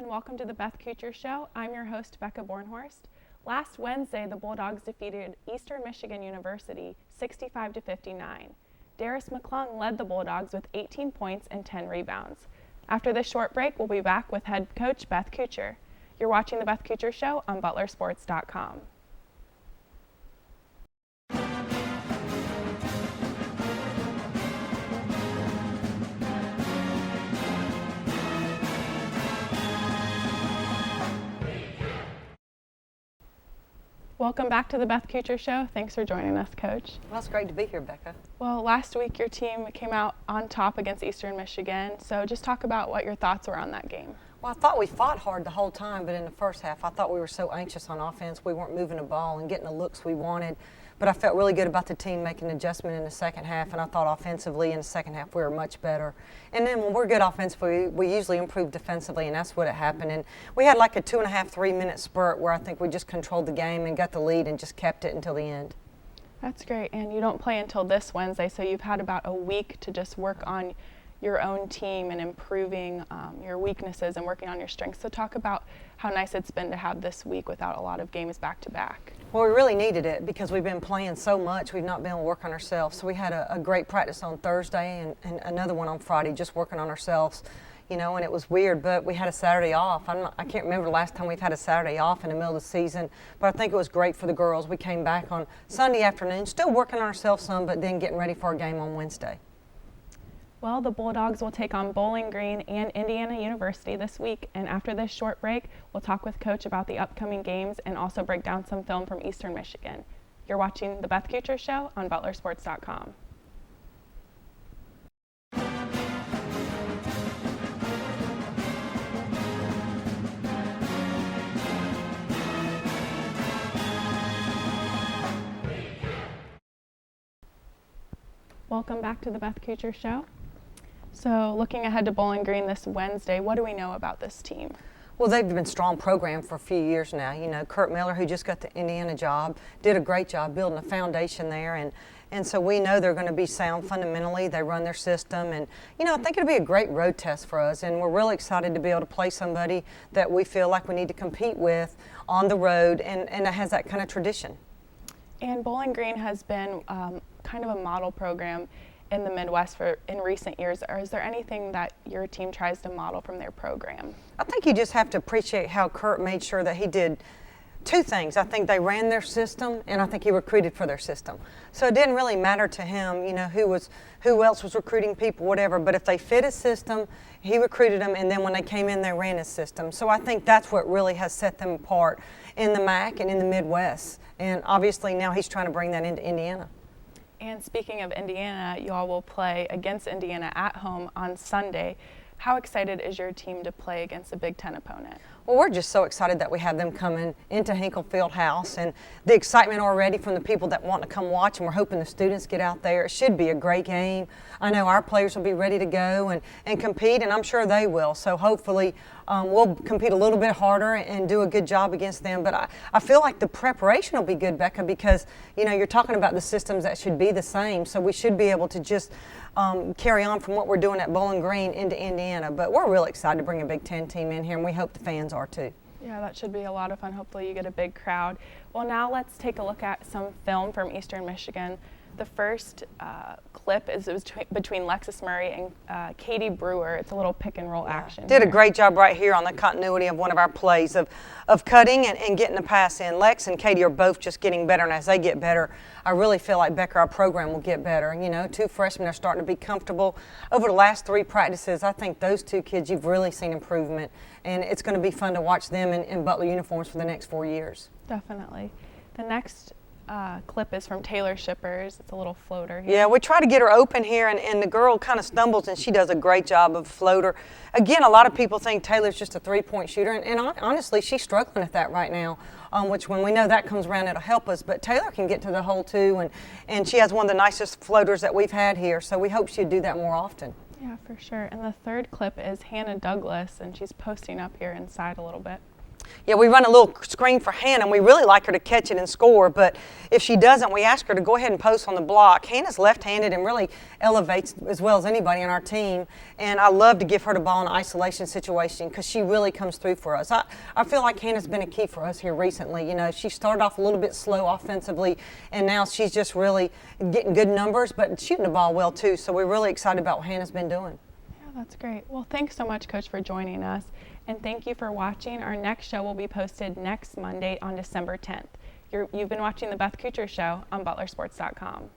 and welcome to the Beth Couture Show. I'm your host, Becca Bornhorst. Last Wednesday, the Bulldogs defeated Eastern Michigan University 65-59. Darius McClung led the Bulldogs with 18 points and 10 rebounds. After this short break, we'll be back with head coach Beth Couture. You're watching the Beth Couture Show on butlersports.com. Welcome back to the Beth Couture Show. Thanks for joining us, Coach. Well, it's great to be here, Becca. Well, last week your team came out on top against Eastern Michigan, so just talk about what your thoughts were on that game. Well, I thought we fought hard the whole time, but in the first half, I thought we were so anxious on offense. We weren't moving the ball and getting the looks we wanted, but I felt really good about the team making an adjustment in the second half, and I thought offensively in the second half we were much better. And then when we're good offensively, we usually improve defensively, and that's what happened. And we had like a 2.5, 3 minute spurt where I think we just controlled the game and got the lead and just kept it until the end. That's great, and you don't play until this Wednesday, so you've had about a week to just work on your own team and improving your weaknesses and working on your strengths. So talk about how nice it's been to have this week without a lot of games back to back. Well, we really needed it because we've been playing so much. We've not been able to work on ourselves. So we had a great practice on Thursday and another one on Friday, just working on ourselves, you know, and it was weird, but we had a Saturday off. I can't remember the last time we've had a Saturday off in the middle of the season, but I think it was great for the girls. We came back on Sunday afternoon, still working on ourselves some, but then getting ready for our game on Wednesday. Well, the Bulldogs will take on Bowling Green and Indiana University this week, and after this short break, we'll talk with Coach about the upcoming games and also break down some film from Eastern Michigan. You're watching the Beth Couture Show on butlersports.com. Welcome back to the Beth Couture Show. So looking ahead to Bowling Green this Wednesday, what do we know about this team? Well, they've been a strong program for a few years now. You know, Kurt Miller, who just got the Indiana job, did a great job building a foundation there. And so we know they're going to be sound fundamentally. They run their system. And, you know, I think it'll be a great road test for us. And we're really excited to be able to play somebody that we feel like we need to compete with on the road and that has that kind of tradition. And Bowling Green has been kind of a model program in the Midwest in recent years. Or is there anything that your team tries to model from their program? I think you just have to appreciate how Kurt made sure that he did two things. I think they ran their system, and I think he recruited for their system. So it didn't really matter to him, you know, who else was recruiting people, whatever. But if they fit his system, he recruited them, and then when they came in, they ran his system. So I think that's what really has set them apart in the MAC and in the Midwest. And obviously now he's trying to bring that into Indiana. And speaking of Indiana, you all will play against Indiana at home on Sunday. How excited is your team to play against a Big Ten opponent? Well, we're just so excited that we have them coming into Hinkle Fieldhouse, and the excitement already from the people that want to come watch, and we're hoping the students get out there. It should be a great game. I know our players will be ready to go and compete, and I'm sure they will. So hopefully we'll compete a little bit harder and do a good job against them. But I feel like the preparation will be good, Becca, because, you know, you're talking about the systems that should be the same. So we should be able to just carry on from what we're doing at Bowling Green into Indiana. But we're really excited to bring a Big Ten team in here, and we hope the fans are too. Yeah, that should be a lot of fun. Hopefully you get a big crowd. Well, now let's take a look at some film from Eastern Michigan. The first clip is between Lexus Murray and Katie Brewer. It's a little pick and roll action. Did a great job right here on the continuity of one of our plays of cutting and getting the pass in. Lex and Katie are both just getting better, and as they get better, I really feel like, Becca, our program will get better. You know, two freshmen are starting to be comfortable. Over the last 3 practices, I think those 2 kids, you've really seen improvement, and it's going to be fun to watch them in Butler uniforms for the next 4 years. Definitely. The next clip is from Taylor Shippers. It's a little floater here. Yeah, we try to get her open here, and the girl kind of stumbles, and she does a great job of floater. Again, a lot of people think Taylor's just a 3-point shooter, and honestly, she's struggling at that right now, which when we know that comes around, it'll help us. But Taylor can get to the hole too, and she has one of the nicest floaters that we've had here, so we hope she'd do that more often. Yeah, for sure. And the third clip is Hannah Douglas, and she's posting up here inside a little bit. Yeah, we run a little screen for Hannah, and we really like her to catch it and score, but if she doesn't, we ask her to go ahead and post on the block. Hannah's left-handed and really elevates as well as anybody on our team, and I love to give her the ball in an isolation situation because she really comes through for us. I feel like Hannah's been a key for us here recently. You know, she started off a little bit slow offensively, and now she's just really getting good numbers, but shooting the ball well too, so we're really excited about what Hannah's been doing. Yeah, that's great. Well, thanks so much, Coach, for joining us. And thank you for watching. Our next show will be posted next Monday on December 10th. You've been watching the Beth Couture Show on ButlerSports.com.